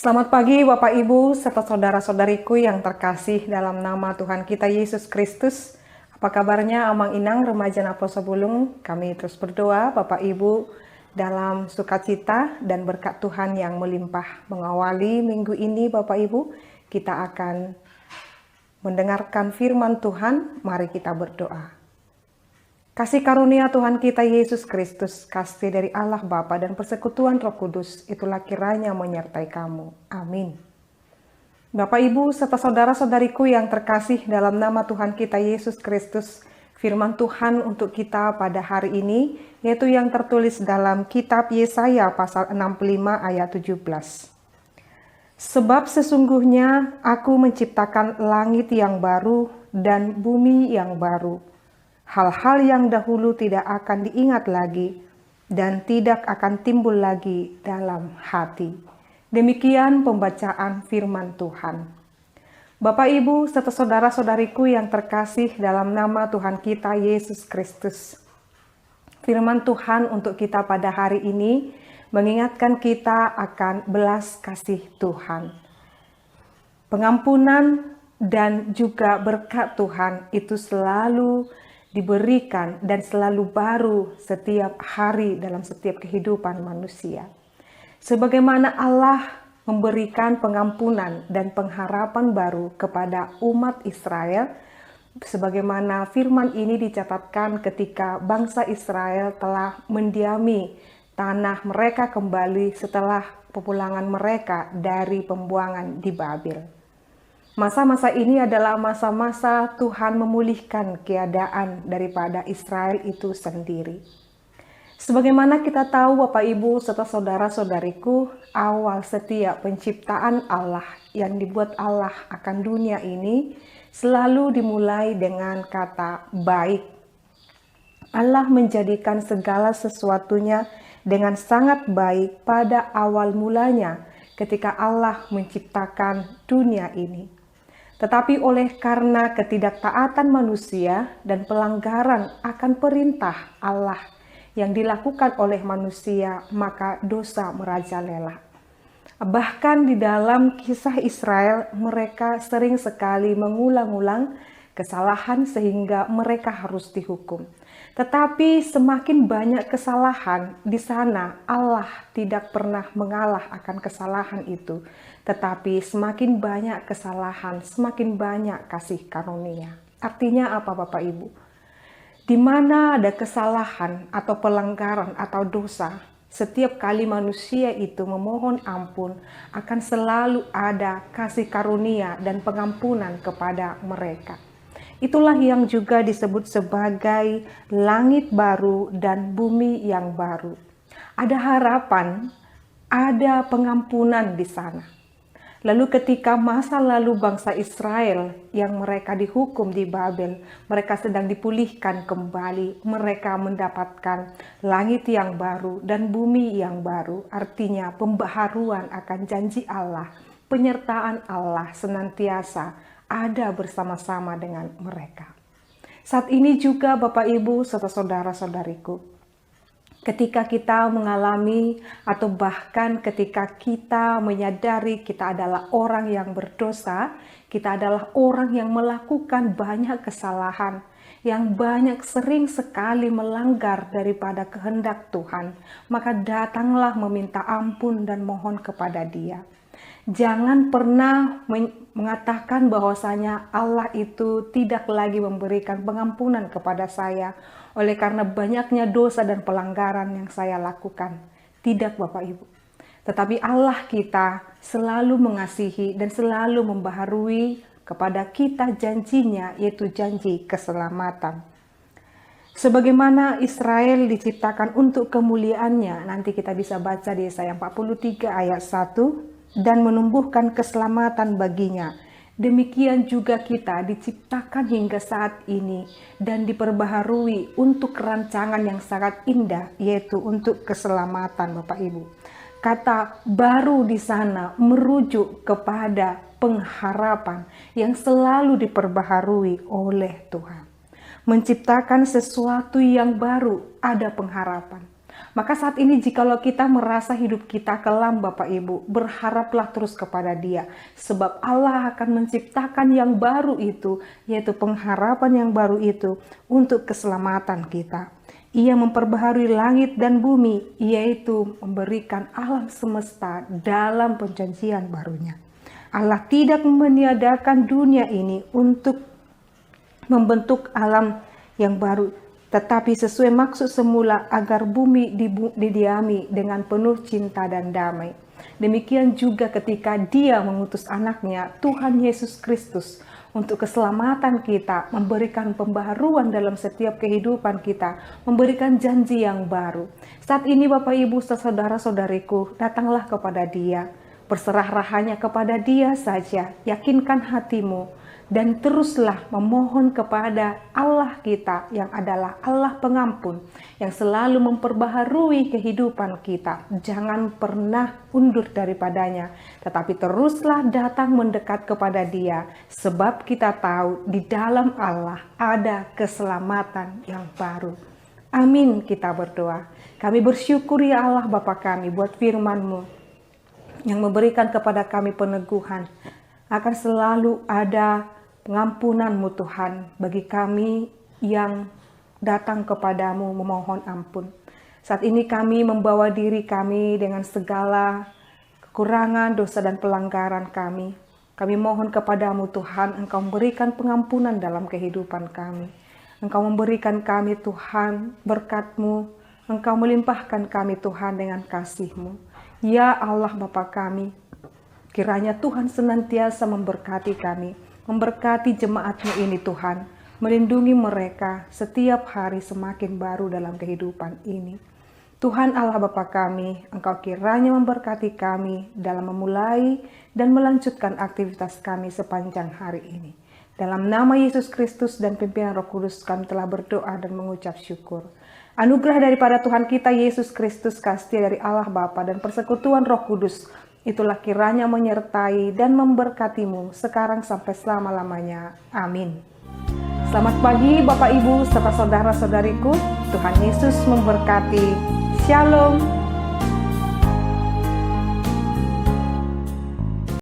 Selamat pagi Bapak Ibu serta saudara-saudariku yang terkasih dalam nama Tuhan kita Yesus Kristus. Apa kabarnya Amang Inang Remaja Napo Sebulung? Kami terus berdoa Bapak Ibu dalam sukacita dan berkat Tuhan yang melimpah. Mengawali minggu ini Bapak Ibu, kita akan mendengarkan firman Tuhan. Mari kita berdoa. Kasih karunia Tuhan kita Yesus Kristus, kasih dari Allah Bapa dan persekutuan Roh Kudus, itulah kiranya menyertai kamu. Amin. Bapak Ibu serta saudara-saudariku yang terkasih dalam nama Tuhan kita Yesus Kristus, firman Tuhan untuk kita pada hari ini, yaitu yang tertulis dalam kitab Yesaya pasal 65 ayat 17. Sebab sesungguhnya aku menciptakan langit yang baru dan bumi yang baru. Hal-hal yang dahulu tidak akan diingat lagi dan tidak akan timbul lagi dalam hati. Demikian pembacaan firman Tuhan. Bapak Ibu serta saudara-saudariku yang terkasih dalam nama Tuhan kita Yesus Kristus. Firman Tuhan untuk kita pada hari ini mengingatkan kita akan belas kasih Tuhan. Pengampunan dan juga berkat Tuhan itu selalu diberikan dan selalu baru setiap hari dalam setiap kehidupan manusia. Sebagaimana Allah memberikan pengampunan dan pengharapan baru kepada umat Israel, sebagaimana firman ini dicatatkan ketika bangsa Israel telah mendiami tanah mereka kembali setelah pepulangan mereka dari pembuangan di Babel. Masa-masa ini adalah masa-masa Tuhan memulihkan keadaan daripada Israel itu sendiri. Sebagaimana kita tahu Bapak Ibu serta saudara-saudariku, awal setiap penciptaan Allah yang dibuat Allah akan dunia ini selalu dimulai dengan kata baik. Allah menjadikan segala sesuatunya dengan sangat baik pada awal mulanya ketika Allah menciptakan dunia ini. Tetapi oleh karena ketidaktaatan manusia dan pelanggaran akan perintah Allah yang dilakukan oleh manusia, maka dosa merajalela. Bahkan di dalam kisah Israel, mereka sering sekali mengulang-ulang kesalahan sehingga mereka harus dihukum. Tetapi semakin banyak kesalahan di sana, Allah tidak pernah mengalah akan kesalahan itu. Tetapi semakin banyak kesalahan, semakin banyak kasih karunia. Artinya apa Bapak Ibu? Di mana ada kesalahan atau pelanggaran atau dosa, setiap kali manusia itu memohon ampun, akan selalu ada kasih karunia dan pengampunan kepada mereka. Itulah yang juga disebut sebagai langit baru dan bumi yang baru. Ada harapan, ada pengampunan di sana. Lalu ketika masa lalu bangsa Israel yang mereka dihukum di Babel, mereka sedang dipulihkan kembali, mereka mendapatkan langit yang baru dan bumi yang baru. Artinya pembaharuan akan janji Allah, penyertaan Allah senantiasa ada bersama-sama dengan mereka. Saat ini juga Bapak Ibu serta saudara-saudariku, ketika kita mengalami atau bahkan ketika kita menyadari kita adalah orang yang berdosa, kita adalah orang yang melakukan banyak kesalahan, yang banyak sering sekali melanggar daripada kehendak Tuhan, maka datanglah meminta ampun dan mohon kepada Dia. Jangan pernah mengatakan bahwasanya Allah itu tidak lagi memberikan pengampunan kepada saya oleh karena banyaknya dosa dan pelanggaran yang saya lakukan. Tidak Bapak Ibu. Tetapi Allah kita selalu mengasihi dan selalu membaharui kepada kita janjinya, yaitu janji keselamatan. Sebagaimana Israel diciptakan untuk kemuliaannya, nanti kita bisa baca di Yesaya 43 ayat 1, dan menumbuhkan keselamatan baginya. Demikian juga kita diciptakan hingga saat ini dan diperbaharui untuk rancangan yang sangat indah, yaitu untuk keselamatan Bapak Ibu. Kata baru di sana merujuk kepada pengharapan yang selalu diperbaharui oleh Tuhan. Menciptakan sesuatu yang baru, ada pengharapan. Maka saat ini jikalau kita merasa hidup kita kelam Bapak Ibu, berharaplah terus kepada Dia. Sebab Allah akan menciptakan yang baru itu, yaitu pengharapan yang baru itu untuk keselamatan kita. Ia memperbaharui langit dan bumi, yaitu memberikan alam semesta dalam perjanjian barunya. Allah tidak meniadakan dunia ini untuk membentuk alam yang baru, tetapi sesuai maksud semula agar bumi didiami dengan penuh cinta dan damai. Demikian juga ketika Dia mengutus anaknya, Tuhan Yesus Kristus, untuk keselamatan kita, memberikan pembaharuan dalam setiap kehidupan kita, memberikan janji yang baru. Saat ini Bapak Ibu saudara-saudariku, datanglah kepada Dia, berserahlah hanya kepada Dia saja, yakinkan hatimu, dan teruslah memohon kepada Allah kita yang adalah Allah pengampun, yang selalu memperbaharui kehidupan kita. Jangan pernah undur daripadanya, tetapi teruslah datang mendekat kepada Dia, sebab kita tahu di dalam Allah ada keselamatan yang baru. Amin, kita berdoa. Kami bersyukur ya Allah Bapa kami buat firman-Mu yang memberikan kepada kami peneguhan. Akan selalu ada pengampunan-Mu Tuhan bagi kami yang datang kepadamu memohon ampun. Saat ini kami membawa diri kami dengan segala kekurangan, dosa dan pelanggaran kami. Kami mohon kepadamu Tuhan, Engkau memberikan pengampunan dalam kehidupan kami. Engkau memberikan kami Tuhan berkat-Mu, Engkau melimpahkan kami Tuhan dengan kasih-Mu. Ya Allah Bapa kami, kiranya Tuhan senantiasa memberkati kami, memberkati jemaat-Mu ini Tuhan, melindungi mereka setiap hari semakin baru dalam kehidupan ini. Tuhan Allah Bapa kami, Engkau kiranya memberkati kami dalam memulai dan melanjutkan aktivitas kami sepanjang hari ini. Dalam nama Yesus Kristus dan pimpinan Roh Kudus kami telah berdoa dan mengucap syukur. Anugerah daripada Tuhan kita Yesus Kristus, kasih dari Allah Bapa dan persekutuan Roh Kudus, itulah kiranya menyertai dan memberkatimu sekarang sampai selama-lamanya. Amin. Selamat pagi Bapak Ibu serta saudara-saudariku. Tuhan Yesus memberkati. Shalom.